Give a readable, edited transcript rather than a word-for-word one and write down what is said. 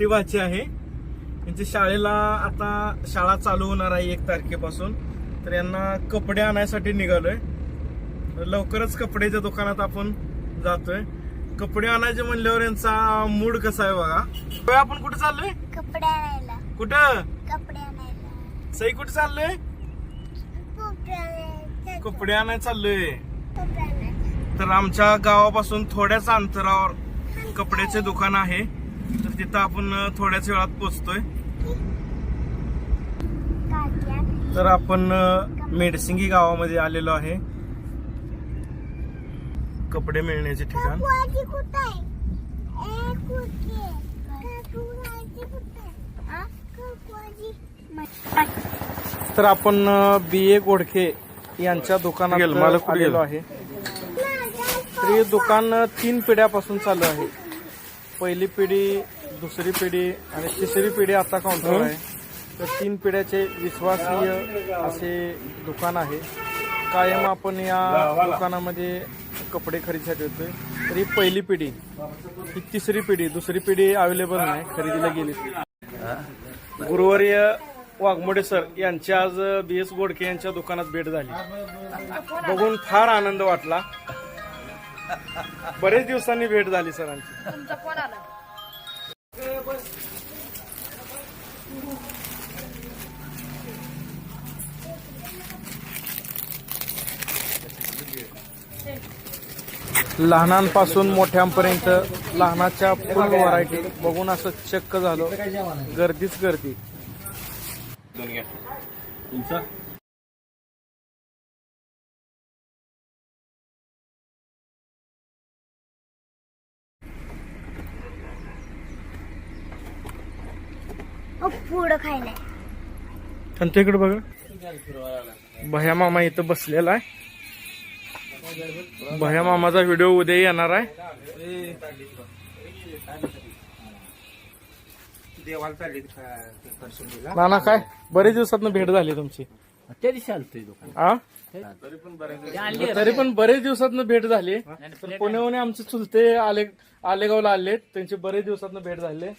धाकटी भाची आहे. त्यांची शाळेला आता शाळा चालू होणार आहे 1 तारखेपासून. तर यांना कपडे आणायसाठी निघालोय. लवकरच कपड्याच्या दुकानात आपण जातोय. कपडे आणायचे म्हणल्यावर यांचा मूड कसा आहे बघा. आपण कुठे चाललोय? कपडे आणायला. कुठं? कपडे आणायला. सई कुठे चाललोय? कपडे आणायला चाललोय. तर आमच्या गावापासून थोड्याच अंतरावर कपड्याचे दुकान आहे. तर तिथं आपण थोड्याच वेळात पोहोचतोय. तर आपण मेडसिंगी गावामध्ये आलेलो आहे. कपडे मिळण्याचे ठिकाण. तर आपण BA गोडखे यांच्या दुकानात आलेलो आहे. तर हे दुकान 3 पिढ्यापासून चालू आहे. पहिली पिढी, दुसरी पिढी आणि तिसरी पिढी आता काउंटर आहे. तर 3 पिढ्याचे विश्वासीय असे दुकान आहे. कायम आपण या दुकानामध्ये कपडे खरेदीसाठी येतोय. तर ही पहिली पिढी, ही तिसरी पिढी, दुसरी पिढी अवेलेबल नाही, खरेदीला गेली. गुरुवर्य वाघमोडे सर यांची आज BS गोडके यांच्या दुकानात भेट झाली. बघून फार आनंद वाटला. बरेच दिवसांनी भेट झाली सरांची. लहानांपासून मोठ्यांपर्यंत लहानाच्या फुल व्हरायटी बघून असं चक्क झालो. गर्दीच गर्दी. पुढं खायला. त्यांच्या इकडे बघा, भया मामा इथं बसलेला आहे. भया मामाचा व्हिडिओ उद्या येणार आहे. नाना काय बरेच दिवसात भेट झाली तुमची. तरी पण बरेच दिवसात भेट झाली. पुण्याहून आमचे चुलते आलेगावला आले. त्यांचे बरेच दिवसात भेट झाले.